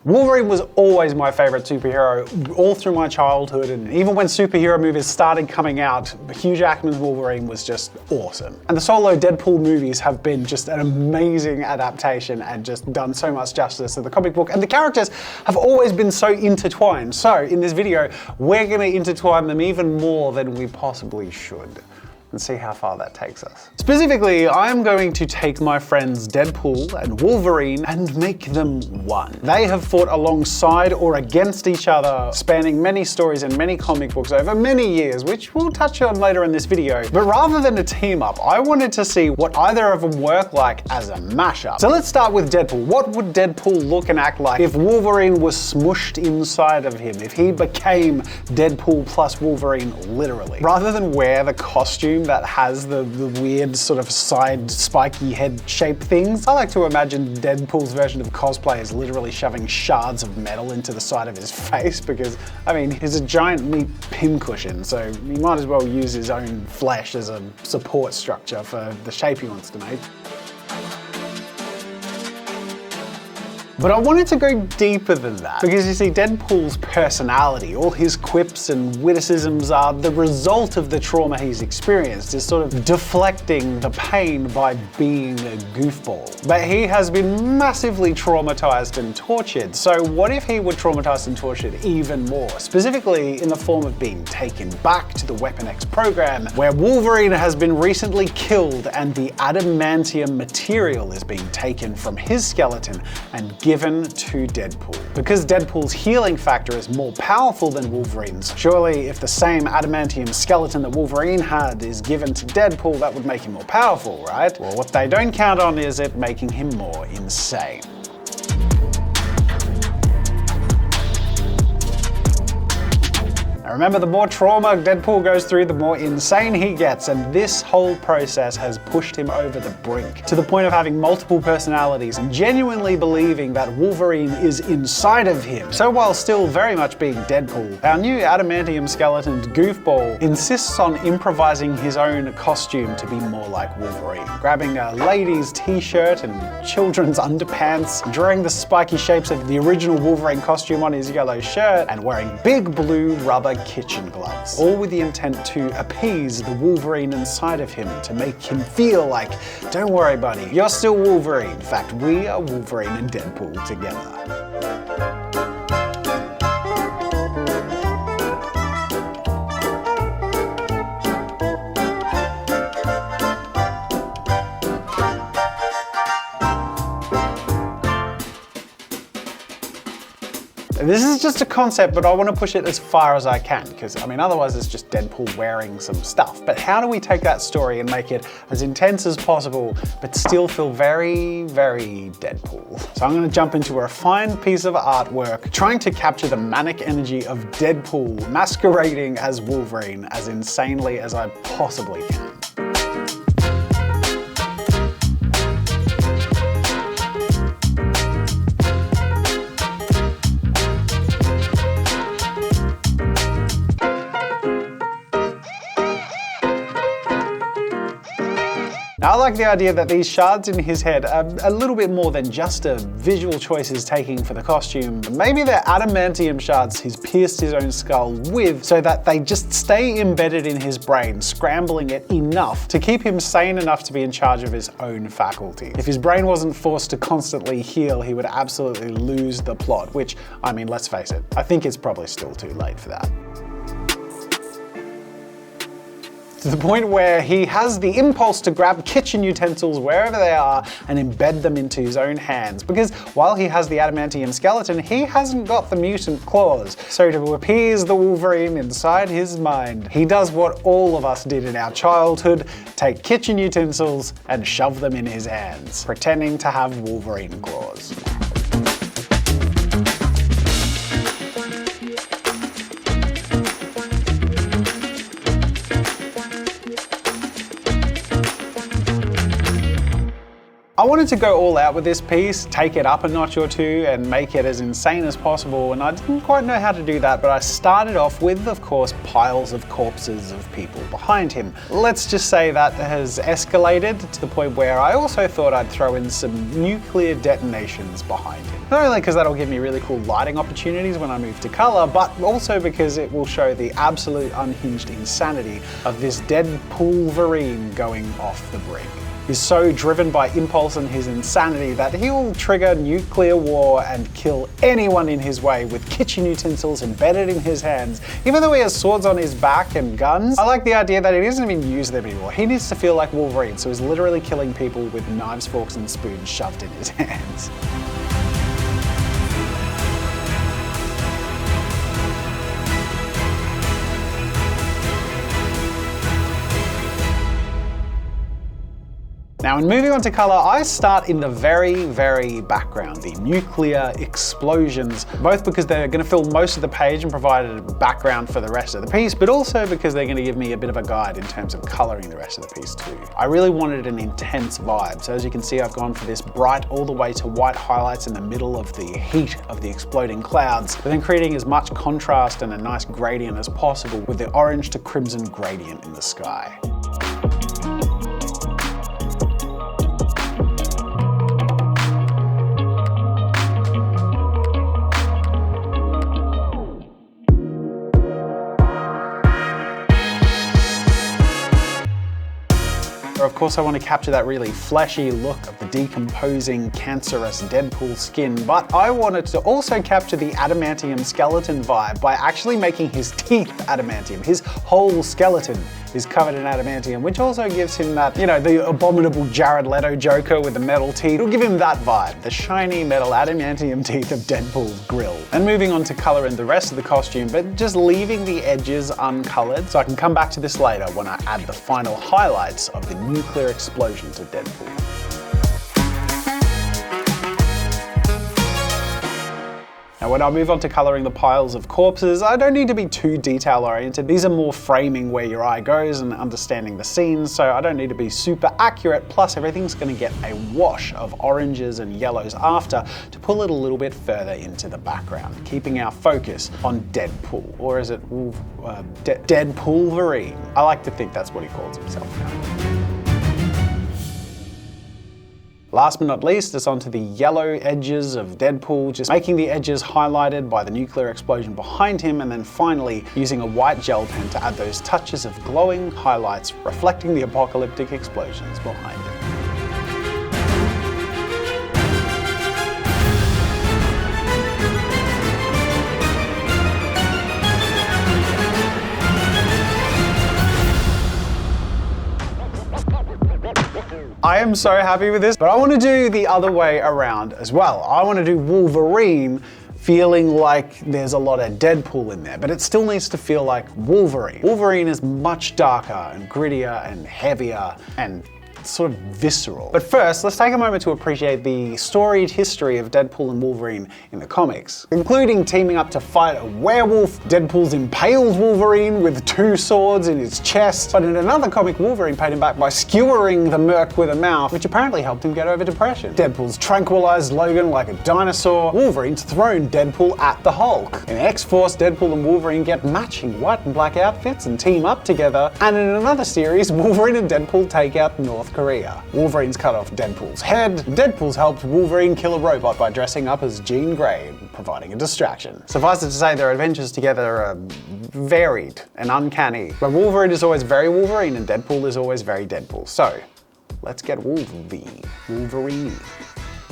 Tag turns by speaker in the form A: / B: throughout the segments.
A: Wolverine was always my favorite superhero all through my childhood, and even when superhero movies started coming out, Hugh Jackman's Wolverine was just awesome. And the solo Deadpool movies have been just an amazing adaptation and just done so much justice to the comic book, and the characters have always been so intertwined. So in this video, we're going to intertwine them even more than we possibly should, and see how far that takes us. Specifically, I'm going to take my friends Deadpool and Wolverine and make them one. They have fought alongside or against each other, spanning many stories and many comic books over many years, which we'll touch on later in this video. But rather than a team up, I wanted to see what either of them work like as a mashup. So let's start with Deadpool. What would Deadpool look and act like if Wolverine was smushed inside of him, if he became Deadpool plus Wolverine literally? Rather than wear the costume that has the weird sort of side spiky head shape things, I like to imagine Deadpool's version of cosplay is literally shoving shards of metal into the side of his face, because I mean, he's a giant meat pincushion, so he might as well use his own flesh as a support structure for the shape he wants to make. But I wanted to go deeper than that, because you see, Deadpool's personality, all his quips and witticisms are the result of the trauma he's experienced, is sort of deflecting the pain by being a goofball. But he has been massively traumatized and tortured, so what if he were traumatized and tortured even more? Specifically in the form of being taken back to the Weapon X program, where Wolverine has been recently killed and the adamantium material is being taken from his skeleton and given to Deadpool. Because Deadpool's healing factor is more powerful than Wolverine's, surely if the same adamantium skeleton that Wolverine had is given to Deadpool, that would make him more powerful, right? Well, what they don't count on is it making him more insane. Now remember, the more trauma Deadpool goes through, the more insane he gets, and this whole process has pushed him over the brink, to the point of having multiple personalities and genuinely believing that Wolverine is inside of him. So while still very much being Deadpool, our new adamantium skeleton goofball insists on improvising his own costume to be more like Wolverine, grabbing a lady's t-shirt and children's underpants, drawing the spiky shapes of the original Wolverine costume on his yellow shirt, and wearing big blue rubber kitchen gloves, all with the intent to appease the Wolverine inside of him, to make him feel like, don't worry buddy, you're still Wolverine. In fact, we are Wolverine and Deadpool together. This is just a concept, but I want to push it as far as I can, because I mean, otherwise it's just Deadpool wearing some stuff. But how do we take that story and make it as intense as possible, but still feel very, very Deadpool? So I'm going to jump into a refined piece of artwork, trying to capture the manic energy of Deadpool masquerading as Wolverine as insanely as I possibly can. Now, I like the idea that these shards in his head are a little bit more than just a visual choice he's taking for the costume. Maybe they're adamantium shards he's pierced his own skull with, so that they just stay embedded in his brain, scrambling it enough to keep him sane enough to be in charge of his own faculty. If his brain wasn't forced to constantly heal, he would absolutely lose the plot, which, I mean, let's face it, I think it's probably still too late for that. To the point where he has the impulse to grab kitchen utensils wherever they are and embed them into his own hands, because while he has the adamantium skeleton, he hasn't got the mutant claws. So to appease the Wolverine inside his mind, he does what all of us did in our childhood: take kitchen utensils and shove them in his hands, pretending to have Wolverine claws. I wanted to go all out with this piece, take it up a notch or two and make it as insane as possible, and I didn't quite know how to do that, but I started off with, of course, piles of corpses of people behind him. Let's just say that has escalated to the point where I also thought I'd throw in some nuclear detonations behind him. Not only because that'll give me really cool lighting opportunities when I move to color, but also because it will show the absolute unhinged insanity of this Deadpool Wolverine going off the brink. He's so driven by impulse and his insanity that he'll trigger nuclear war and kill anyone in his way with kitchen utensils embedded in his hands. Even though he has swords on his back and guns, I like the idea that he doesn't even use them anymore. He needs to feel like Wolverine, so he's literally killing people with knives, forks, and spoons shoved in his hands. Now, in moving on to color, I start in the very background, the nuclear explosions, both because they're going to fill most of the page and provide a background for the rest of the piece, but also because they're going to give me a bit of a guide in terms of coloring the rest of the piece too. I really wanted an intense vibe, so as you can see, I've gone for this bright all the way to white highlights in the middle of the heat of the exploding clouds, but then creating as much contrast and a nice gradient as possible with the orange to crimson gradient in the sky. Of course, I want to capture that really fleshy look of the decomposing, cancerous Deadpool skin, but I wanted to also capture the adamantium skeleton vibe by actually making his teeth adamantium. His whole skeleton is covered in adamantium, which also gives him that, you know, the abominable Jared Leto Joker with the metal teeth. It'll give him that vibe, the shiny metal adamantium teeth of Deadpool's grill. And moving on to color in the rest of the costume, but just leaving the edges uncolored, so I can come back to this later when I add the final highlights of the nuclear explosion to Deadpool. Now, when I move on to coloring the piles of corpses, I don't need to be too detail oriented. These are more framing where your eye goes and understanding the scenes, so I don't need to be super accurate, plus everything's going to get a wash of oranges and yellows after to pull it a little bit further into the background, keeping our focus on Deadpool, or is it Deadpool Wolverine? I like to think that's what he calls himself now. Last but not least, it's onto the yellow edges of Deadpool, just making the edges highlighted by the nuclear explosion behind him, and then finally using a white gel pen to add those touches of glowing highlights reflecting the apocalyptic explosions behind him. I am so happy with this, but I want to do the other way around as well. I want to do Wolverine feeling like there's a lot of Deadpool in there, but it still needs to feel like Wolverine. Wolverine is much darker and grittier and heavier and sort of visceral. But first, let's take a moment to appreciate the storied history of Deadpool and Wolverine in the comics, including teaming up to fight a werewolf. Deadpool's impales Wolverine with 2 swords in his chest, but in another comic, Wolverine paid him back by skewering the Merc with a mouth, which apparently helped him get over depression. Deadpool's tranquilized Logan like a dinosaur. Wolverine's thrown Deadpool at the Hulk. In X-Force, Deadpool and Wolverine get matching white and black outfits and team up together, and in another series, Wolverine and Deadpool take out North Korea. Wolverine's cut off Deadpool's head. Deadpool's helped Wolverine kill a robot by dressing up as Jean Grey, providing a distraction. Suffice it to say, their adventures together are varied and uncanny. But Wolverine is always very Wolverine and Deadpool is always very Deadpool. So, let's get Wolverine.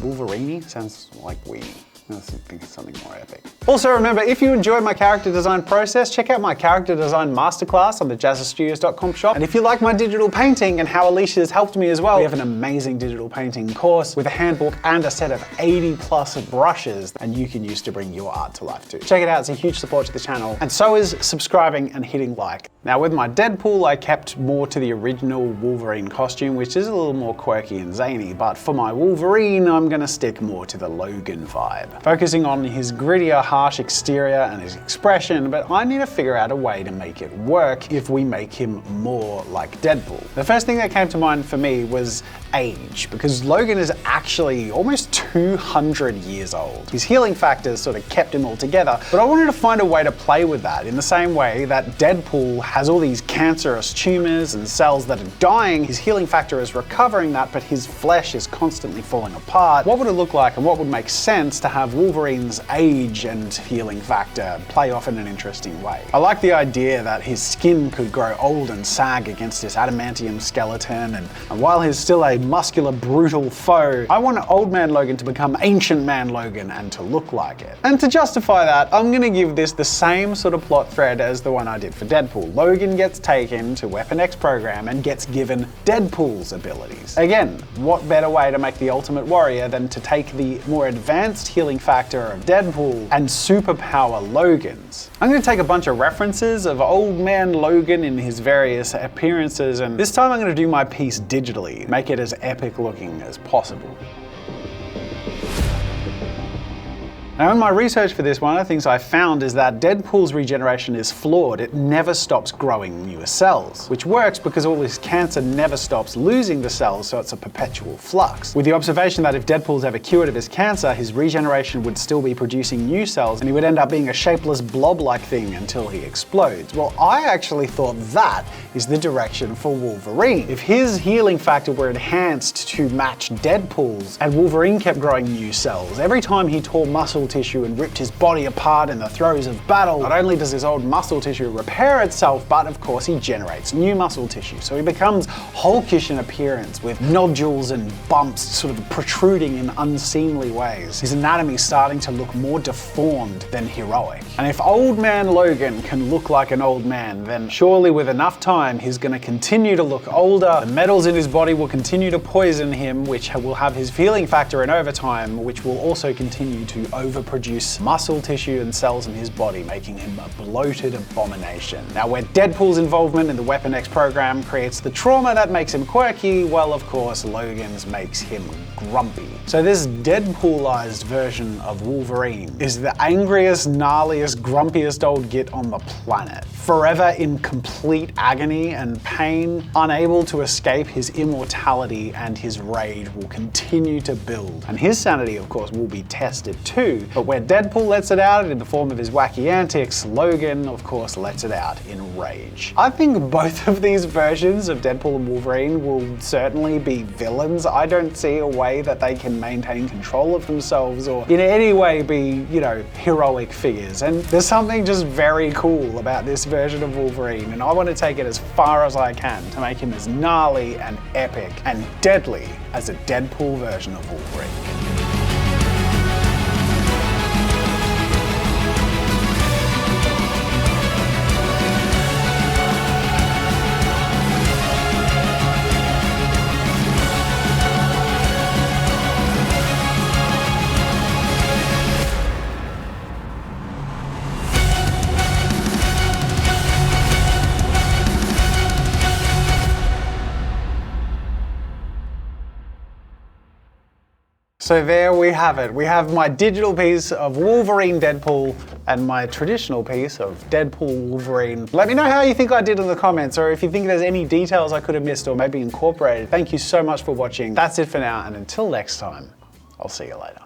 A: Wolverine sounds like weenie. I think it's something more epic. Also remember, if you enjoy my character design process, check out my character design masterclass on the JAZZA'S shop. And if you like my digital painting and how Alicia has helped me as well, we have an amazing digital painting course with a handbook and a set of 80+ brushes, and you can use to bring your art to life too. Check it out, it's a huge support to the channel. And so is subscribing and hitting like. Now with my Deadpool, I kept more to the original Wolverine costume, which is a little more quirky and zany, but for my Wolverine, I'm gonna stick more to the Logan vibe. Focusing on his grittier, harsh exterior and his expression, but I need to figure out a way to make it work if we make him more like Deadpool. The first thing that came to mind for me was age, because Logan is actually almost 200 years old. His healing factors sort of kept him all together, but I wanted to find a way to play with that in the same way that Deadpool has all these cancerous tumors and cells that are dying. His healing factor is recovering that, but his flesh is constantly falling apart. What would it look like, and what would make sense to have Wolverine's age and healing factor play off in an interesting way? I like the idea that his skin could grow old and sag against his adamantium skeleton, and while he's still a muscular, brutal foe, I want Old Man Logan to become Ancient Man Logan and to look like it. And to justify that, I'm gonna give this the same sort of plot thread as the one I did for Deadpool. Logan gets taken to Weapon X program and gets given Deadpool's abilities. Again, what better way to make the Ultimate Warrior than to take the more advanced healing factor of Deadpool and superpower Logan's? I'm gonna take a bunch of references of Old Man Logan in his various appearances, and this time I'm gonna do my piece digitally, make it as epic looking as possible. Now, in my research for this, one of the things I found is that Deadpool's regeneration is flawed. It never stops growing newer cells, which works because all his cancer never stops losing the cells, so it's a perpetual flux. With the observation that if Deadpool's ever cured of his cancer, his regeneration would still be producing new cells, and he would end up being a shapeless blob-like thing until he explodes. Well, I actually thought that is the direction for Wolverine. If his healing factor were enhanced to match Deadpool's, and Wolverine kept growing new cells, every time he tore muscle tissue and ripped his body apart in the throes of battle, not only does his old muscle tissue repair itself, but of course he generates new muscle tissue. So he becomes hulkish in appearance, with nodules and bumps sort of protruding in unseemly ways. His anatomy is starting to look more deformed than heroic. And if Old Man Logan can look like an old man, then surely with enough time he's going to continue to look older. The metals in his body will continue to poison him, which will have his healing factor in overtime, which will also continue to overproduce muscle tissue and cells in his body, making him a bloated abomination. Now, where Deadpool's involvement in the Weapon X program creates the trauma that makes him quirky, well, of course, Logan's makes him grumpy. So this Deadpoolized version of Wolverine is the angriest, gnarliest, grumpiest old git on the planet. Forever in complete agony and pain, unable to escape his immortality, and his rage will continue to build. And his sanity, of course, will be tested too. But where Deadpool lets it out in the form of his wacky antics, Logan, of course, lets it out in rage. I think both of these versions of Deadpool and Wolverine will certainly be villains. I don't see a way that they can maintain control of themselves or in any way be, you know, heroic figures. And there's something just very cool about this version of Wolverine, and I want to take it as far as I can to make him as gnarly and epic and deadly as a Deadpool version of Wolverine. So there we have it. We have my digital piece of Wolverine Deadpool and my traditional piece of Deadpool Wolverine. Let me know how you think I did in the comments, or if you think there's any details I could have missed or maybe incorporated. Thank you so much for watching. That's it for now, and until next time, I'll see you later.